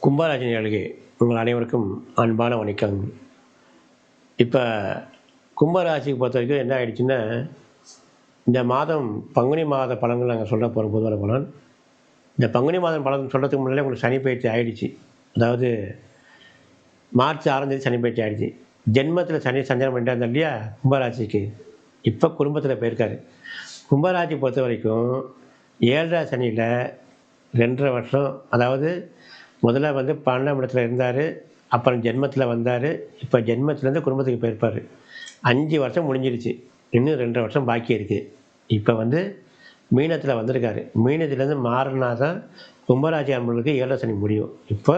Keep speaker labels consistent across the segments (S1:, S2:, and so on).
S1: கும்பராசி நேயர்களே, உங்கள் அனைவருக்கும் அன்பான வணக்கம். இப்போ கும்பராசிக்கு பொறுத்தவரைக்கும் என்ன ஆயிடுச்சுன்னா, இந்த மாதம் பங்குனி மாத பலன்கள் நாங்கள் சொல்ல போகிறோம் பொதுவான பலன். இந்த பங்குனி மாதம் பலன் சொல்கிறதுக்கு முன்னாடியே உங்களுக்கு சனி பயிற்சி ஆயிடுச்சு. அதாவது மார்ச் 6ஆம் தேதி சனி பயிற்சி ஆயிடுச்சு. ஜென்மத்தில் சனி சஞ்சாரம் பண்ணிட்டு இருந்தார் இல்லையா கும்பராசிக்கு, இப்போ குடும்பத்தில் போயிருக்காரு. கும்பராசி பொறுத்த வரைக்கும் 7ஆம் சனியில் 2.5 வருஷம், அதாவது முதல்ல வந்து 12ஆம் இடத்துல இருந்தார், அப்புறம் ஜென்மத்தில் வந்தார், இப்போ ஜென்மத்திலேருந்து குடும்பத்துக்கு போயிருப்பார். 5 வருஷம் முடிஞ்சிருச்சு, இன்னும் 2.5 வருஷம் பாக்கி இருக்குது. இப்போ வந்து மீனத்தில் வந்திருக்காரு. மீனத்துலேருந்து மாறினா தான் கும்பராசி அன்பர்களுக்கு 7ஆம் சனி முடியும். இப்போ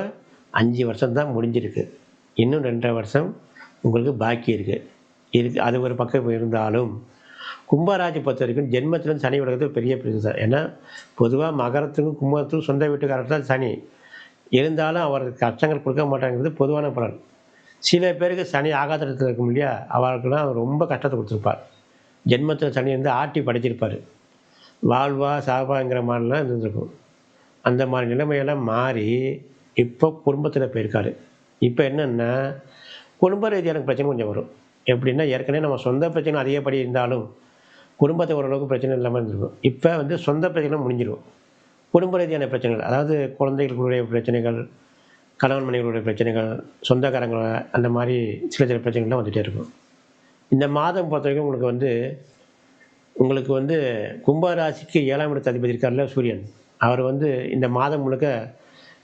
S1: 5 வருஷம் தான் முடிஞ்சிருக்கு, இன்னும் 2.5 வருஷம் உங்களுக்கு பாக்கி இருக்குது. அது ஒரு பக்கம் இருந்தாலும் கும்பராசி பொறுத்த வரைக்கும் ஜென்மத்திலேருந்து சனி விலகிறது பெரிய பிரச்சனை தான். ஏன்னா பொதுவாக மகரத்துக்கும் கும்பத்துக்கும் சொந்த வீட்டுக்காரர் தான் சனி இருந்தாலும் அவருக்கு கஷ்டங்கள் கொடுக்க மாட்டாங்கிறது பொதுவான பலன். சில பேருக்கு சனி ஆகாதத்தில் இருக்கும் இல்லையா, அவருக்குலாம் அவர் ரொம்ப கஷ்டத்தை கொடுத்துருப்பார். ஜென்மத்தில் சனி வந்து ஆட்டி படைச்சிருப்பார். வாழ்வா சாவாங்கிற மாதிரிலாம் இருந்திருக்கும். அந்த மாதிரி நிலைமையெல்லாம் மாறி இப்போ குடும்பத்தில் போயிருக்காரு. இப்போ என்னென்னா குடும்ப ரீதியான பிரச்சனை கொஞ்சம் வரும். எப்படின்னா ஏற்கனவே நம்ம சொந்த பிரச்சனை அதிகப்படி இருந்தாலும் குடும்பத்தை ஓரளவுக்கு பிரச்சனை இல்லாமல் இருந்திருக்கும். இப்போ வந்து சொந்த பிரச்சனை முடிஞ்சிடும். குடும்ப ரீதியான பிரச்சனைகள், அதாவது குழந்தைகளுடைய பிரச்சனைகள், கணவன் மனைவிகளுடைய பிரச்சனைகள், சொந்தக்காரங்க, அந்த மாதிரி சில சில பிரச்சனைகள்லாம் வந்துகிட்டே இருக்கும். இந்த மாதம் பொறுத்த வரைக்கும் உங்களுக்கு வந்து கும்பராசிக்கு 7ஆம் இடத்து அதிபதி இருக்கார்ல சூரியன், அவர் வந்து இந்த மாதம் முழுக்க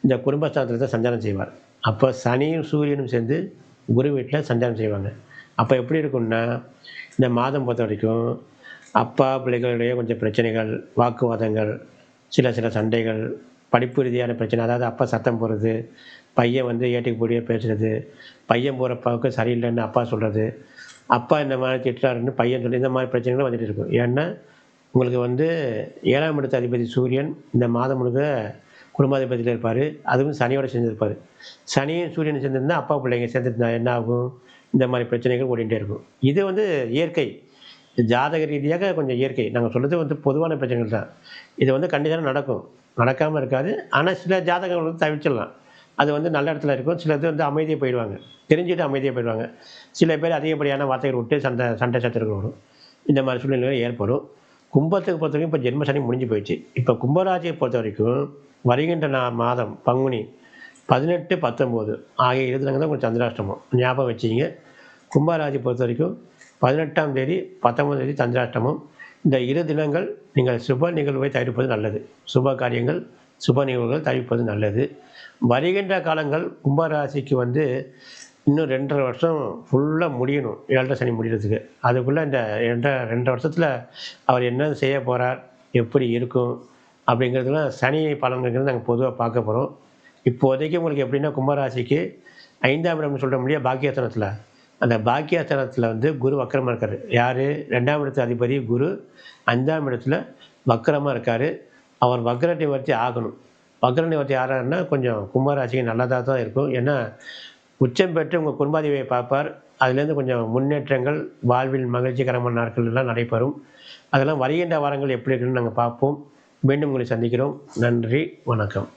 S1: இந்த குடும்பஸ்தானத்தில் தான் சஞ்சாரம் செய்வார். அப்போ சனியும் சூரியனும் சேர்ந்து குரு வீட்டில் சஞ்சாரம் செய்வாங்க. அப்போ எப்படி இருக்கும்னா, இந்த மாதம் பொறுத்த வரைக்கும் அப்பா பிள்ளைகளுடைய கொஞ்சம் பிரச்சனைகள், வாக்குவாதங்கள், சில சில சண்டைகள், படிப்பு ரீதியான பிரச்சனை, அதாவது அப்பா சத்தம் போடுறது, பையன் வந்து ஏட்டுக்கு போடியாக பேசுகிறது, பையன் போகிற அப்பாவுக்கு சரியில்லைன்னு அப்பா சொல்கிறது, அப்பா இந்த மாதிரி திட்டுறாருன்னு பையன் சொல்லி, இந்த மாதிரி பிரச்சனைகளும் வந்துட்டு இருக்கும். ஏன்னா உங்களுக்கு வந்து 7ஆம் இடத்து அதிபதி சூரியன் இந்த மாதம் முழுக்க குடும்பாதிபதியில் இருப்பார். அதுவும் சனியோடு சேர்ந்துருப்பார். சனியும் சூரியன் சேர்ந்துருந்தால் அப்பா பிள்ளைங்க சேர்ந்துருந்தா என்ன ஆகும், இந்த மாதிரி பிரச்சனைகள் ஓடிகிட்டே இருக்கும். இது வந்து இயற்கை, ஜாதக ரீதியாக கொஞ்சம் இயற்கை. நாங்கள் சொல்கிறது வந்து பொதுவான பிரச்சனைகள் தான். இது வந்து கண்டிப்பாக நடக்கும், நடக்காமல் இருக்காது. ஆனால் சில ஜாதகங்கள் வந்து தவிர்ச்சிடலாம். அது வந்து நல்ல இடத்துல இருக்கும். சிலது வந்து அமைதியாக போயிடுவாங்க, தெரிஞ்சுட்டு அமைதியாக போயிடுவாங்க. சில பேர் அதிகப்படியான வார்த்தைகள் விட்டு சண்டை சச்சரவுகள் வரும். இந்த மாதிரி சூழ்நிலைகள் ஏற்படும். கும்பத்துக்கு பொறுத்த வரைக்கும் இப்போ ஜென்ம சனி முடிஞ்சு போயிடுச்சு. இப்போ கும்பராசியை பொறுத்த வரைக்கும் வருகின்ற மாதம் பங்குனி 18, 19 ஆகிய 2 தினங்கள் தான் கொஞ்சம் சந்திராஷ்டமம், ஞாபகம் வச்சுக்கிங்க. கும்பராசி பொறுத்த வரைக்கும் 18ஆம் தேதி 19ஆம் தேதி சந்திராஷ்டமம். இந்த 2 தினங்கள் நீங்கள் சுப நிகழ்வை தவிர்ப்பது நல்லது. சுப காரியங்கள், சுப நிகழ்வுகள் தவிர்ப்பது நல்லது. வருகின்ற காலங்கள் கும்பராசிக்கு வந்து இன்னும் 2.5 வருஷம் ஃபுல்லாக முடியணும், 7ஆம் சனி முடிகிறதுக்கு. அதுக்குள்ளே இந்த 2 வருஷத்தில் அவர் என்ன செய்ய போகிறார், எப்படி இருக்கும் அப்படிங்கிறதுலாம் சனி பலன்கள் நாங்கள் பொதுவாக பார்க்க போகிறோம். இப்போதைக்கு உங்களுக்கு எப்படின்னா கும்பராசிக்கு 5ஆம் இடம்னு சொல்கிற முடியாது பாக்கியஸ்தானத்தில், அந்த பாக்கியஸ்தானத்தில் வந்து குரு வக்கரமாக இருக்கார். யார்? 2ஆம் இடத்து அதிபதி குரு 5ஆம் இடத்துல வக்கரமாக இருக்கார். அவர் வக்கர நிவர்த்தி ஆகணும். வக்கர நிவர்த்தி ஆகிறாருன்னா கொஞ்சம் கும்பராசிக்கு நல்லதாக தான் இருக்கும். ஏன்னா உச்சம் பெற்று உங்கள் குடும்பாதிபதியை பார்ப்பார். அதுலேருந்து கொஞ்சம் முன்னேற்றங்கள், வாழ்வில் மகிழ்ச்சிகரமான நாட்கள் எல்லாம் நடைபெறும். அதெல்லாம் வருகின்ற வாரங்கள் எப்படி இருக்குன்னு நாங்கள் பார்ப்போம். மீண்டும் உங்களை சந்திக்கிறோம். நன்றி, வணக்கம்.